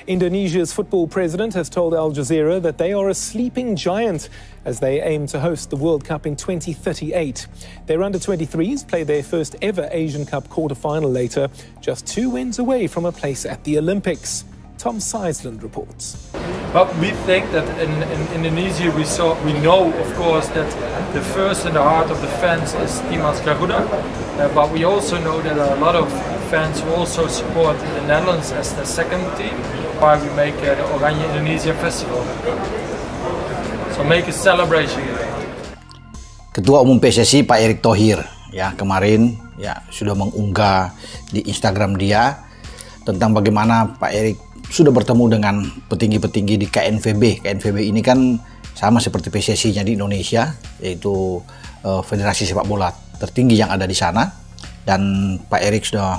Indonesia's football president has told Al Jazeera that they are a sleeping giant as they aim to host the World Cup in 2038. Their under-23s play their first ever Asian Cup quarter-final later, just 2 wins away from a place at the Olympics. Tom Seisland reports. But we think that in Indonesia we know, of course, that the first in the heart of the fans is Timnas Garuda. But we also know that a lot of fans who also support the Netherlands as the second team. Why we make the Oranje Indonesia Festival. So make a celebration. Ketua Umum PSSI Pak Erick Thohir ya kemarin ya sudah mengunggah di Instagram dia tentang bagaimana Pak Erick sudah bertemu dengan petinggi-petinggi di KNVB. KNVB ini kan sama seperti PSSI-nya di Indonesia, yaitu Federasi Sepak Bola tertinggi yang ada di sana. Dan Pak Erick sudah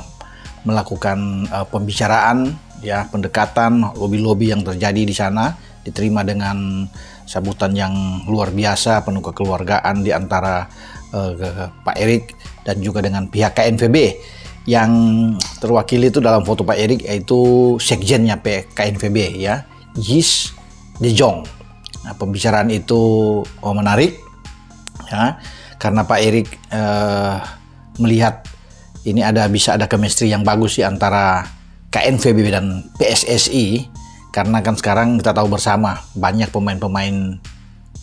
melakukan pembicaraan, ya pendekatan, lobby-lobby yang terjadi di sana, diterima dengan sambutan yang luar biasa, penuh kekeluargaan di antara Pak Erick dan juga dengan pihak KNVB. Yang terwakili itu dalam foto Pak Erick yaitu sekjennya KNVB ya, Yis De Jong. Nah, pembicaraan itu menarik ya, karena Pak Erick melihat ini bisa ada chemistry yang bagus di antara KNVB dan PSSI, karena kan sekarang kita tahu bersama banyak pemain-pemain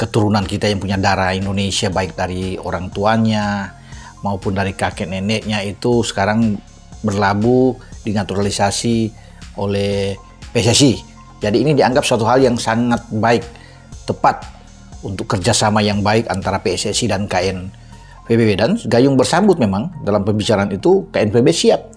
keturunan kita yang punya darah Indonesia, baik dari orang tuanya maupun dari kakek neneknya itu sekarang berlabuh dinaturalisasi oleh PSSI. Jadi ini dianggap suatu hal yang sangat baik, tepat untuk kerjasama yang baik antara PSSI dan KNVB. Dan gayung bersambut memang dalam pembicaraan itu KNVB siap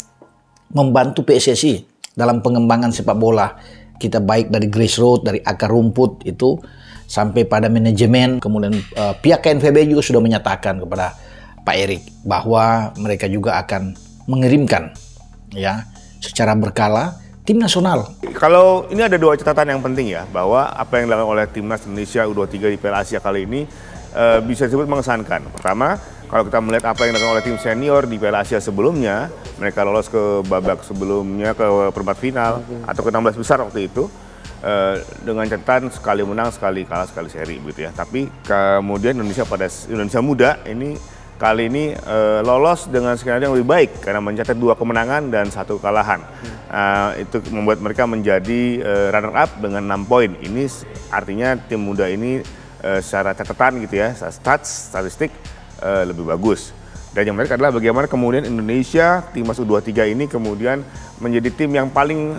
membantu PSSI dalam pengembangan sepak bola kita, baik dari grassroots, dari akar rumput itu sampai pada manajemen. Kemudian pihak KNVB juga sudah menyatakan kepada Pak Erick bahwa mereka juga akan mengirimkan ya secara berkala tim nasional. Kalau ini ada 2 catatan yang penting ya, bahwa apa yang dilakukan oleh Timnas Indonesia U23 di Piala Asia kali ini bisa disebut mengesankan. Pertama, kalau kita melihat apa yang dilakukan oleh tim senior di Piala Asia sebelumnya, mereka lolos ke babak sebelumnya, ke perempat final atau ke 16 besar waktu itu, dengan catatan sekali menang, sekali kalah, sekali seri gitu ya. Tapi kemudian Indonesia muda ini kali ini lolos dengan skenario yang lebih baik karena mencatat 2 kemenangan dan 1 kekalahan. Itu membuat mereka menjadi runner up dengan 6 poin. Ini artinya tim muda ini secara catatan gitu ya, statistik lebih bagus. Dan yang menarik adalah bagaimana kemudian Indonesia, Timnas U23 ini kemudian menjadi tim yang paling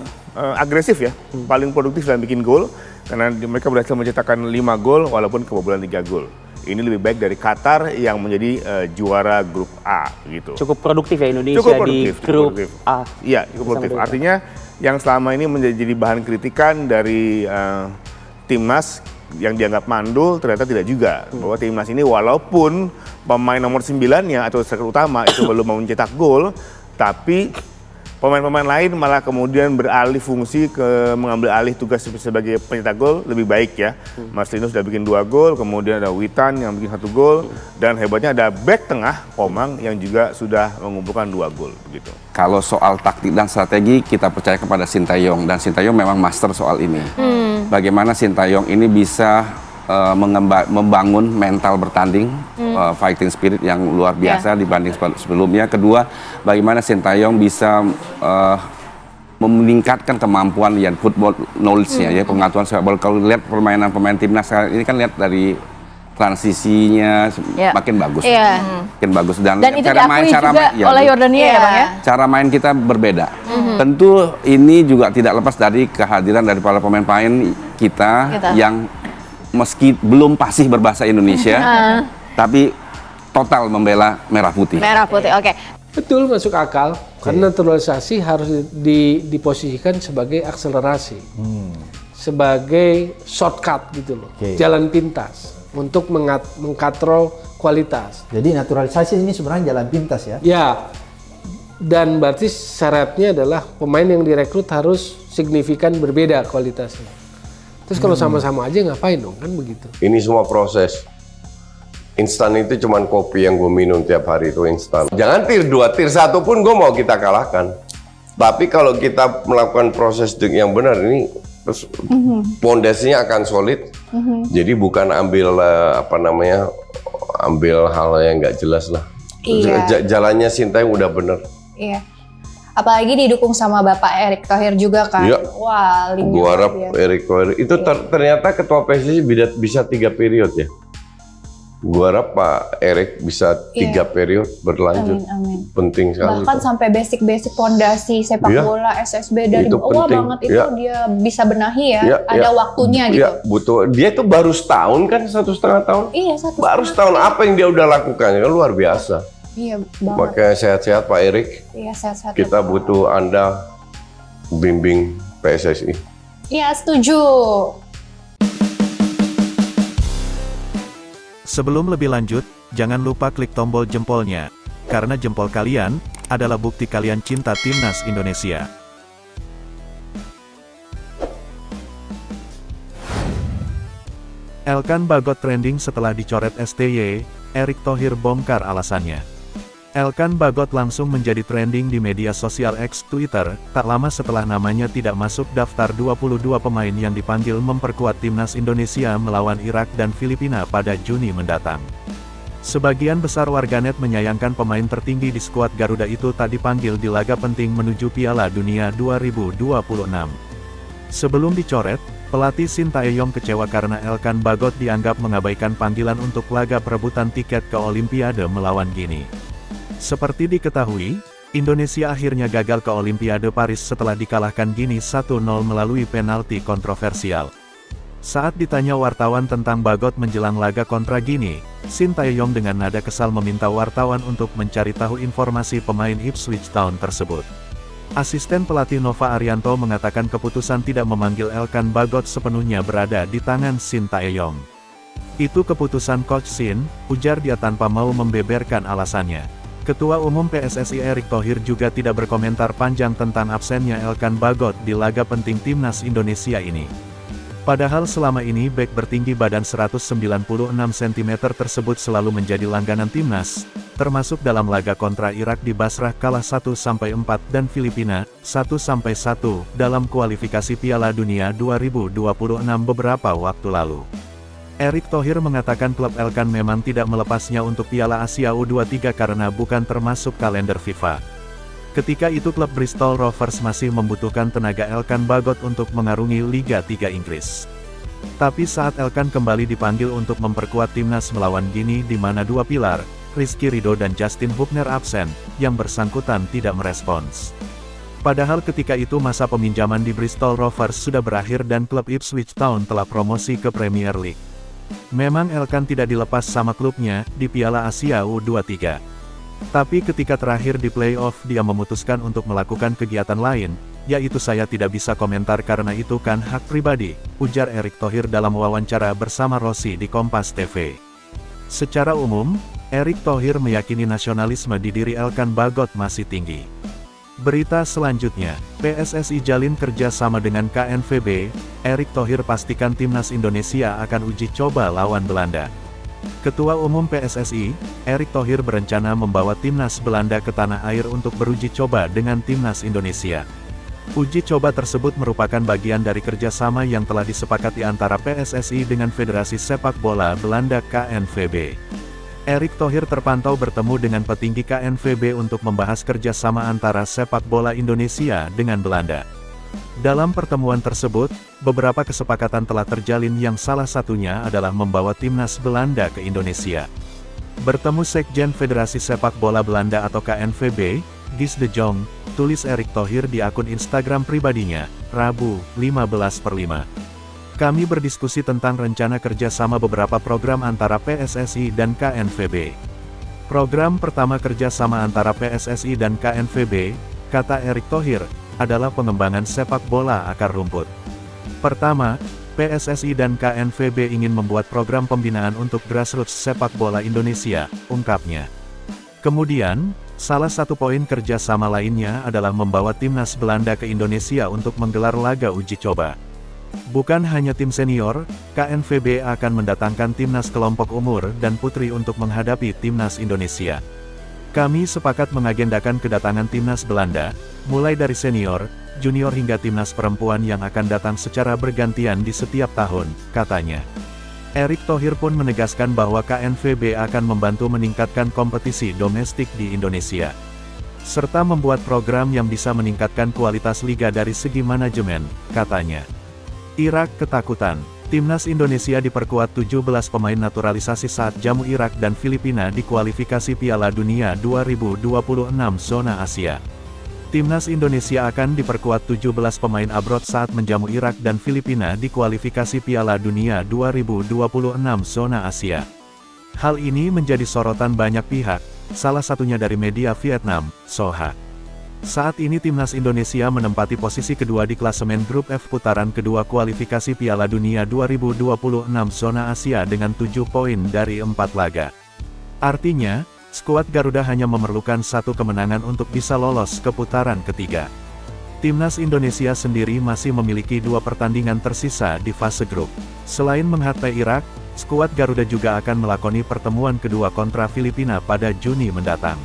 agresif ya, paling produktif dalam bikin gol. Karena mereka berhasil mencetakkan 5 gol walaupun kebobolan 3 gol. Ini lebih baik dari Qatar yang menjadi juara grup A gitu. Cukup produktif ya Indonesia di grup A. Iya, cukup produktif. Artinya yang selama ini menjadi bahan kritikan dari timnas yang dianggap mandul ternyata tidak juga. Bahwa timnas ini walaupun pemain nomor 9-nya atau striker utama itu belum mau mencetak gol, tapi pemain-pemain lain malah kemudian beralih fungsi ke mengambil alih tugas sebagai pencetak gol lebih baik ya. Marcelino sudah bikin 2 gol, kemudian ada Witan yang bikin 1 gol, dan hebatnya ada back tengah Komang yang juga sudah mengumpulkan 2 gol begitu. Kalau soal taktik dan strategi kita percaya kepada Sintayong, dan Sintayong memang master soal ini. Bagaimana Sintayong ini bisa membangun mental bertanding, fighting spirit yang luar biasa dibanding sebelumnya. Kedua, bagaimana Sintayong bisa meningkatkan kemampuan ya football knowledge-nya ya, pengetahuan sepak bola. Kalau lihat permainan pemain timnas ini kan lihat dari transisinya makin bagus, makin bagus, dan itu cara main oleh Yordania ya Bang ya. Cara main kita berbeda. Tentu ini juga tidak lepas dari kehadiran dari para pemain-pemain kita yang meski belum fasih berbahasa Indonesia, tapi total membela merah putih. Merah putih, oke. Betul, masuk akal. Karena naturalisasi harus diposisikan sebagai akselerasi, sebagai shortcut gitu loh, jalan pintas untuk mengkatrol kualitas. Jadi naturalisasi ini sebenarnya jalan pintas ya? Ya, dan berarti syaratnya adalah pemain yang direkrut harus signifikan berbeda kualitasnya. Terus kalau sama-sama aja ngapain dong, kan begitu. Ini semua proses. Instan itu cuman kopi yang gue minum tiap hari itu instan. Jangan tier 2, tier 1 pun gue mau kita kalahkan. Tapi kalau kita melakukan proses yang benar ini, terus pondasinya akan solid. Jadi bukan ambil ambil hal yang nggak jelas lah. Iya. Jalannya Sintayong udah bener. Iya. Apalagi didukung sama Bapak Erick Thohir juga kan. Iya. Wah, Gua harap Erick Thohir itu ternyata ketua PSSI bisa 3 periode ya. Gua harap Pak Erick bisa 3 periode berlanjut. Amin. Penting sekali. Bahkan sampai basic pondasi sepak bola SSB dari bawah banget itu dia bisa benahi ya. Ada waktunya gitu. Iya, butuh. Dia tuh baru setahun kan, 1,5 tahun. Iya, baru setahun. Apa yang dia udah lakukan? Ya, luar biasa. Iya, banget. Makanya sehat-sehat Pak Erick. Iya, sehat-sehat. Kita butuh Anda bimbing PSSI. Iya, setuju. Sebelum lebih lanjut, jangan lupa klik tombol jempolnya, karena jempol kalian adalah bukti kalian cinta Timnas Indonesia. Elkan Bagot trending setelah dicoret STY, Erick Thohir bongkar alasannya. Elkan Bagot langsung menjadi trending di media sosial X Twitter, tak lama setelah namanya tidak masuk daftar 22 pemain yang dipanggil memperkuat Timnas Indonesia melawan Irak dan Filipina pada Juni mendatang. Sebagian besar warganet menyayangkan pemain tertinggi di skuad Garuda itu tak dipanggil di laga penting menuju Piala Dunia 2026. Sebelum dicoret, pelatih Sintayong kecewa karena Elkan Bagot dianggap mengabaikan panggilan untuk laga perebutan tiket ke Olimpiade melawan Gini. Seperti diketahui, Indonesia akhirnya gagal ke Olimpiade Paris setelah dikalahkan Gini 1-0 melalui penalti kontroversial. Saat ditanya wartawan tentang Bagot menjelang laga kontra Gini, Sintayong dengan nada kesal meminta wartawan untuk mencari tahu informasi pemain Ipswich Town tersebut. Asisten pelatih Nova Arianto mengatakan keputusan tidak memanggil Elkan Bagot sepenuhnya berada di tangan Sintayong. Itu keputusan Coach Sin, ujar dia tanpa mau membeberkan alasannya. Ketua Umum PSSI Erick Thohir juga tidak berkomentar panjang tentang absennya Elkan Bagot di laga penting Timnas Indonesia ini. Padahal selama ini bek bertinggi badan 196 cm tersebut selalu menjadi langganan Timnas, termasuk dalam laga kontra Irak di Basrah kalah 1-4 dan Filipina 1-1 dalam kualifikasi Piala Dunia 2026 beberapa waktu lalu. Erick Thohir mengatakan klub Elkan memang tidak melepasnya untuk Piala Asia U23 karena bukan termasuk kalender FIFA. Ketika itu klub Bristol Rovers masih membutuhkan tenaga Elkan Bagot untuk mengarungi Liga 3 Inggris. Tapi saat Elkan kembali dipanggil untuk memperkuat timnas melawan Gini di mana dua pilar, Rizky Ridho dan Justin Hubner absen, yang bersangkutan tidak merespons. Padahal ketika itu masa peminjaman di Bristol Rovers sudah berakhir dan klub Ipswich Town telah promosi ke Premier League. Memang Elkan tidak dilepas sama klubnya di Piala Asia U23. Tapi ketika terakhir di playoff dia memutuskan untuk melakukan kegiatan lain, yaitu saya tidak bisa komentar karena itu kan hak pribadi, ujar Erick Thohir dalam wawancara bersama Rossi di Kompas TV. Secara umum, Erick Thohir meyakini nasionalisme di diri Elkan Bagot masih tinggi. Berita selanjutnya, PSSI jalin kerja sama dengan KNVB, Erick Thohir pastikan timnas Indonesia akan uji coba lawan Belanda. Ketua Umum PSSI, Erick Thohir berencana membawa timnas Belanda ke tanah air untuk beruji coba dengan timnas Indonesia. Uji coba tersebut merupakan bagian dari kerjasama yang telah disepakati antara PSSI dengan Federasi Sepak Bola Belanda KNVB. Erick Thohir terpantau bertemu dengan petinggi KNVB untuk membahas kerjasama antara sepak bola Indonesia dengan Belanda. Dalam pertemuan tersebut, beberapa kesepakatan telah terjalin yang salah satunya adalah membawa timnas Belanda ke Indonesia. Bertemu Sekjen Federasi Sepak Bola Belanda atau KNVB, Guus de Jong, tulis Erick Thohir di akun Instagram pribadinya, Rabu, 15/5. Kami berdiskusi tentang rencana kerjasama beberapa program antara PSSI dan KNVB. Program pertama kerjasama antara PSSI dan KNVB, kata Erick Thohir, adalah pengembangan sepak bola akar rumput. Pertama, PSSI dan KNVB ingin membuat program pembinaan untuk grassroots sepak bola Indonesia, ungkapnya. Kemudian, salah satu poin kerjasama lainnya adalah membawa timnas Belanda ke Indonesia untuk menggelar laga uji coba. Bukan hanya tim senior, KNVB akan mendatangkan timnas kelompok umur dan putri untuk menghadapi timnas Indonesia. Kami sepakat mengagendakan kedatangan timnas Belanda, mulai dari senior, junior hingga timnas perempuan yang akan datang secara bergantian di setiap tahun, katanya. Erick Thohir pun menegaskan bahwa KNVB akan membantu meningkatkan kompetisi domestik di Indonesia, serta membuat program yang bisa meningkatkan kualitas liga dari segi manajemen, katanya. Irak ketakutan. Timnas Indonesia diperkuat 17 pemain naturalisasi saat jamu Irak dan Filipina di kualifikasi Piala Dunia 2026 zona Asia. Timnas Indonesia akan diperkuat 17 pemain abroad saat menjamu Irak dan Filipina di kualifikasi Piala Dunia 2026 zona Asia. Hal ini menjadi sorotan banyak pihak, salah satunya dari media Vietnam, Soha. Saat ini timnas Indonesia menempati posisi kedua di klasemen grup F putaran kedua kualifikasi Piala Dunia 2026 zona Asia dengan 7 poin dari 4 laga. Artinya, skuad Garuda hanya memerlukan 1 kemenangan untuk bisa lolos ke putaran ketiga. Timnas Indonesia sendiri masih memiliki 2 pertandingan tersisa di fase grup. Selain menghadapi Irak, skuad Garuda juga akan melakoni pertemuan kedua kontra Filipina pada Juni mendatang.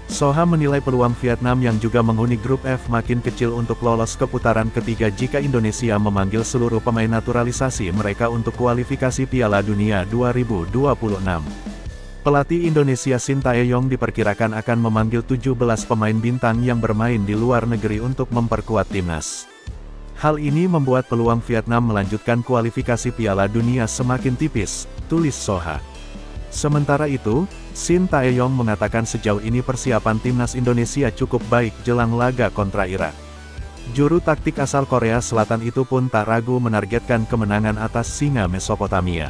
Soha menilai peluang Vietnam yang juga menghuni grup F makin kecil untuk lolos ke putaran ketiga jika Indonesia memanggil seluruh pemain naturalisasi mereka untuk kualifikasi Piala Dunia 2026. Pelatih Indonesia Sintayong diperkirakan akan memanggil 17 pemain bintang yang bermain di luar negeri untuk memperkuat timnas. Hal ini membuat peluang Vietnam melanjutkan kualifikasi Piala Dunia semakin tipis, tulis Soha. Sementara itu, Sintayong mengatakan sejauh ini persiapan timnas Indonesia cukup baik jelang laga kontra Irak. Juru taktik asal Korea Selatan itu pun tak ragu menargetkan kemenangan atas singa Mesopotamia.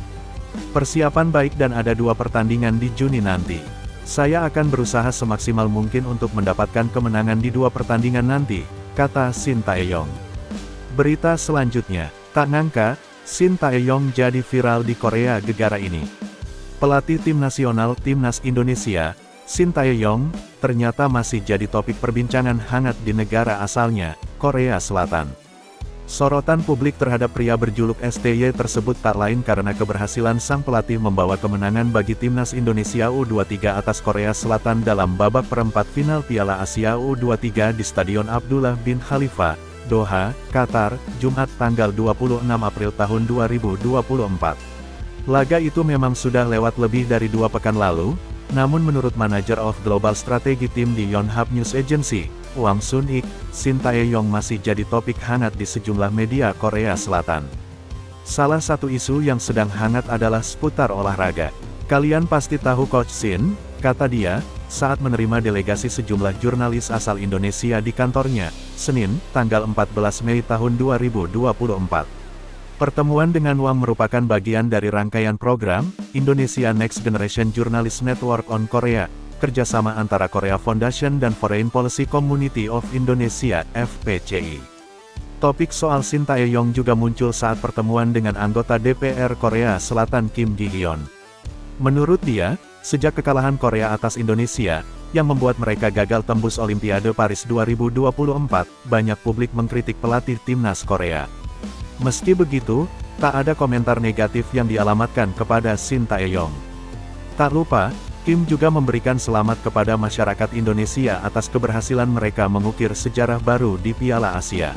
Persiapan baik dan ada 2 pertandingan di Juni nanti. Saya akan berusaha semaksimal mungkin untuk mendapatkan kemenangan di 2 pertandingan nanti, kata Sintayong. Berita selanjutnya, tak nyangka, Sintayong jadi viral di Korea gegara ini. Pelatih tim nasional Timnas Indonesia, Sintayong, ternyata masih jadi topik perbincangan hangat di negara asalnya, Korea Selatan. Sorotan publik terhadap pria berjuluk STY tersebut tak lain karena keberhasilan sang pelatih membawa kemenangan bagi Timnas Indonesia U23 atas Korea Selatan dalam babak perempat final Piala Asia U23 di Stadion Abdullah bin Khalifa, Doha, Qatar, Jumat tanggal 26 April tahun 2024. Laga itu memang sudah lewat lebih dari 2 pekan lalu, namun menurut Manager of Global Strategy Team di Yonhap News Agency, Wang Sun-ik, Sintayong masih jadi topik hangat di sejumlah media Korea Selatan. Salah satu isu yang sedang hangat adalah seputar olahraga. Kalian pasti tahu Coach Sin, kata dia, saat menerima delegasi sejumlah jurnalis asal Indonesia di kantornya, Senin, tanggal 14 Mei tahun 2024. Pertemuan dengan Wang merupakan bagian dari rangkaian program, Indonesia Next Generation Journalist Network on Korea, kerjasama antara Korea Foundation dan Foreign Policy Community of Indonesia, FPCI. Topik soal Sintayong juga muncul saat pertemuan dengan anggota DPR Korea Selatan Kim Gi-hyun. Menurut dia, sejak kekalahan Korea atas Indonesia, yang membuat mereka gagal tembus Olimpiade Paris 2024, banyak publik mengkritik pelatih timnas Korea. Meski begitu, tak ada komentar negatif yang dialamatkan kepada Sintayong. Tak lupa, Kim juga memberikan selamat kepada masyarakat Indonesia atas keberhasilan mereka mengukir sejarah baru di Piala Asia.